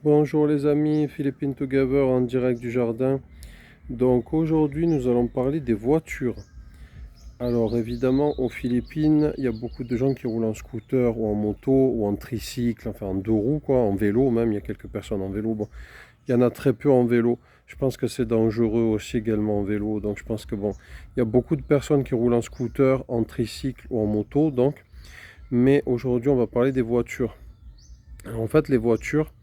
Bonjour les amis, Philippine Together en direct du jardin. Donc aujourd'hui nous allons parler des voitures. Alors évidemment aux Philippines il y a beaucoup de gens qui roulent en scooter ou en moto ou en tricycle, enfin en deux roues quoi, en vélo même, il y a quelques personnes en vélo. Bon, il y en a très peu en vélo. Je pense que c'est dangereux aussi également en vélo. Donc je pense que bon, il y a beaucoup de personnes qui roulent en scooter, en tricycle ou en moto donc. Mais aujourd'hui on va parler des voitures. Alors, en fait les voitures.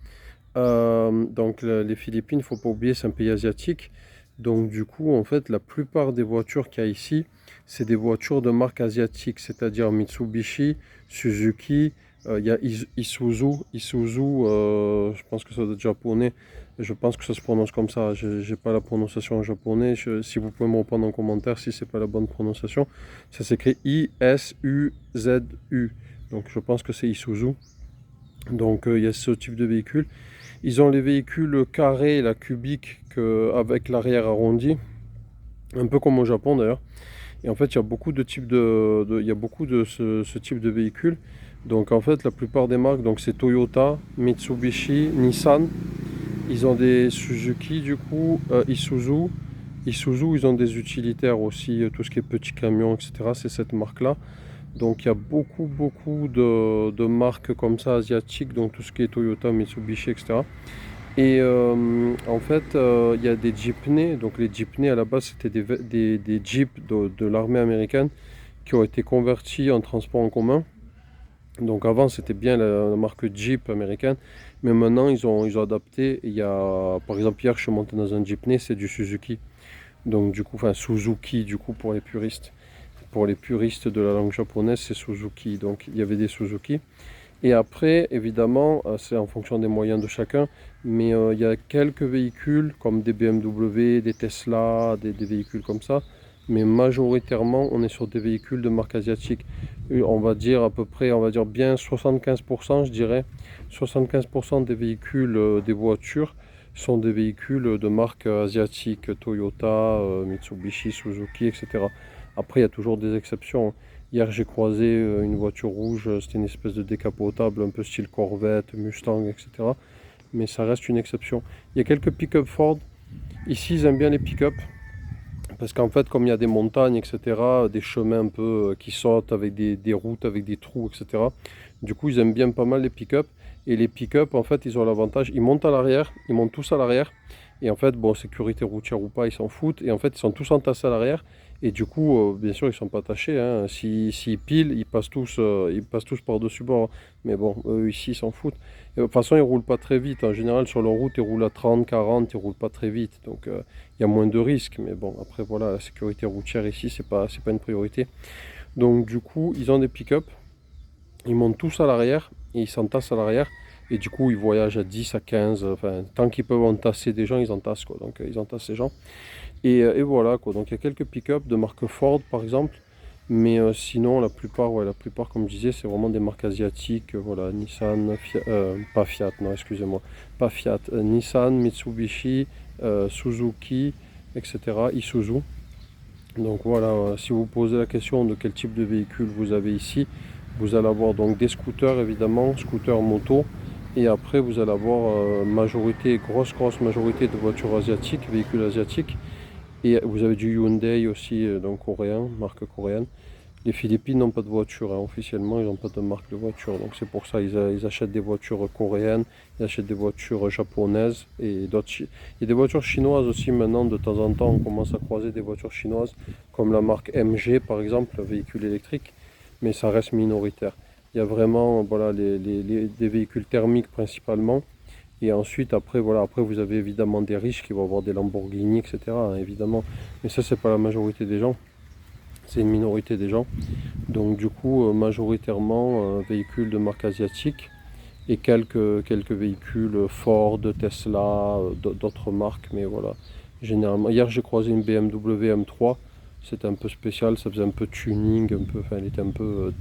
Donc les Philippines, il ne faut pas oublier, c'est un pays asiatique. Donc du coup, en fait, la plupart des voitures qu'il y a ici, c'est des voitures de marque asiatique, c'est-à-dire Mitsubishi, Suzuki, il y a Isuzu. Isuzu, je pense que ça doit être japonais. Je pense que ça se prononce comme ça. Je n'ai pas la prononciation en japonais. Si vous pouvez me répondre en commentaire si c'est pas la bonne prononciation. Ça s'écrit Isuzu. Donc je pense que c'est Isuzu. Donc il y a ce type de véhicule. Ils ont les véhicules carrés, la cubique, avec l'arrière arrondi, un peu comme au Japon d'ailleurs. Et en fait, il y a beaucoup de types il y a beaucoup de ce type de véhicules. Donc en fait, la plupart des marques, donc c'est Toyota, Mitsubishi, Nissan. Ils ont des Suzuki du coup, Isuzu. Isuzu, ils ont des utilitaires aussi, tout ce qui est petits camions, etc. C'est cette marque-là. Donc il y a beaucoup de marques comme ça asiatiques, donc tout ce qui est Toyota, Mitsubishi, etc. Et en fait, il y a des jeepneys. Donc les jeepneys, à la base, c'était des jeeps de l'armée américaine qui ont été convertis en transport en commun. Donc avant, c'était bien la marque Jeep américaine, mais maintenant, ils ont adapté. Il y a, par exemple, hier, je suis monté dans un jeepney, c'est du Suzuki. Donc du coup, enfin Suzuki, du coup, pour les puristes. Pour les puristes de la langue japonaise, c'est Suzuki. Donc il y avait des Suzuki. Et après, évidemment, c'est en fonction des moyens de chacun, mais il y a quelques véhicules comme des BMW, des Tesla, des véhicules comme ça, mais majoritairement, on est sur des véhicules de marque asiatique. On va dire à peu près, on va dire bien 75%, je dirais, 75% des véhicules, des voitures sont des véhicules de marque asiatique, Toyota, Mitsubishi, Suzuki, etc. Après, il y a toujours des exceptions, hein. Hier, j'ai croisé une voiture rouge, c'était une espèce de décapotable, un peu style Corvette, Mustang, etc. Mais ça reste une exception. Il y a quelques pick-up Ford. Ici, ils aiment bien les pick-up. Parce qu'en fait, comme il y a des montagnes, etc., des chemins un peu qui sautent avec des routes, avec des trous, etc. Du coup, ils aiment bien pas mal les pick-up. Et les pick-up, en fait, ils ont l'avantage, ils montent à l'arrière, ils montent tous à l'arrière. Et en fait, bon, sécurité routière ou pas, ils s'en foutent. Et en fait, ils sont tous entassés à l'arrière. Et du coup, bien sûr, ils sont pas attachés, hein. S'ils pilent, ils passent tous par-dessus bord, hein. Mais bon, eux, ici, ils s'en foutent. Et, de toute façon, ils roulent pas très vite. En général, sur leur route, ils roulent à 30, 40, ils roulent pas très vite. Donc, il y a moins de risques. Mais bon, après, voilà, la sécurité routière ici, c'est pas une priorité. Donc, du coup, ils ont des pick-up. Ils montent tous à l'arrière et ils s'entassent à l'arrière. Et du coup, ils voyagent à 10, à 15. Enfin, tant qu'ils peuvent entasser des gens, ils entassent, quoi. Donc, ils entassent les gens. Et voilà, quoi. Donc, il y a quelques pick-up de marque Ford, par exemple. Mais sinon, la plupart, comme je disais, c'est vraiment des marques asiatiques. Voilà, Nissan, pas Fiat, non, excusez-moi. Pas Fiat. Nissan, Mitsubishi, Suzuki, etc. Isuzu. Donc voilà, si vous posez la question de quel type de véhicule vous avez ici, vous allez avoir donc des scooters évidemment, scooters moto, et après vous allez avoir grosse majorité de voitures asiatiques, véhicules asiatiques, et vous avez du Hyundai aussi, donc coréen, marque coréenne. Les Philippines n'ont pas de voiture, hein. Officiellement, ils n'ont pas de marque de voiture. Donc c'est pour ça ils achètent des voitures coréennes, ils achètent des voitures japonaises et d'autres. Il y a des voitures chinoises aussi maintenant, de temps en temps, on commence à croiser des voitures chinoises, comme la marque MG par exemple, le véhicule électrique, mais ça reste minoritaire. Il y a vraiment voilà, des véhicules thermiques principalement. Et ensuite, après, voilà, après vous avez évidemment des riches qui vont avoir des Lamborghini, etc., hein, évidemment. Mais ça, c'est pas la majorité des gens, c'est une minorité des gens. Donc du coup, majoritairement véhicules de marque asiatique et quelques véhicules Ford, Tesla, d'autres marques, mais voilà. Généralement, hier j'ai croisé une BMW M3, c'était un peu spécial, ça faisait un peu tuning, enfin elle était un peu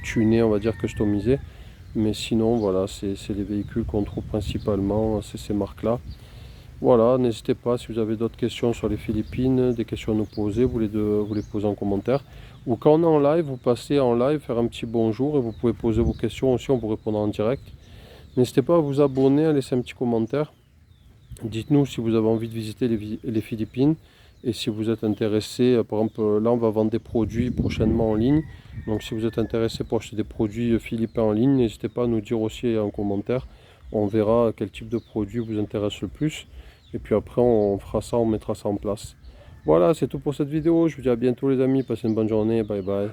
tunée, on va dire, customisée. Mais sinon, voilà, c'est les véhicules qu'on trouve principalement, c'est ces marques-là. Voilà, n'hésitez pas si vous avez d'autres questions sur les Philippines, des questions à nous poser, vous les posez en commentaire. Ou quand on est en live, vous passez en live, faire un petit bonjour et vous pouvez poser vos questions aussi, on vous répondra en direct. N'hésitez pas à vous abonner, à laisser un petit commentaire. Dites-nous si vous avez envie de visiter les Philippines et si vous êtes intéressé. Par exemple, là on va vendre des produits prochainement en ligne. Donc si vous êtes intéressé pour acheter des produits philippins en ligne, n'hésitez pas à nous dire aussi en commentaire. On verra quel type de produit vous intéresse le plus. Et puis après on fera ça, on mettra ça en place. Voilà, c'est tout pour cette vidéo. Je vous dis à bientôt les amis. Passez une bonne journée. Bye bye.